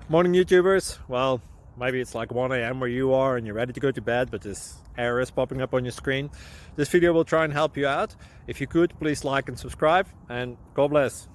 Morning YouTubers. Well, maybe it's like 1 a.m. where you are and you're ready to go to bed, but this error is popping up on your screen. This video will try and help you out. If you could, please like and subscribe, and God bless.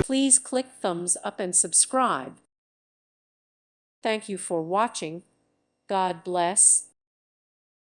Please click thumbs up and subscribe. Thank you for watching. God bless.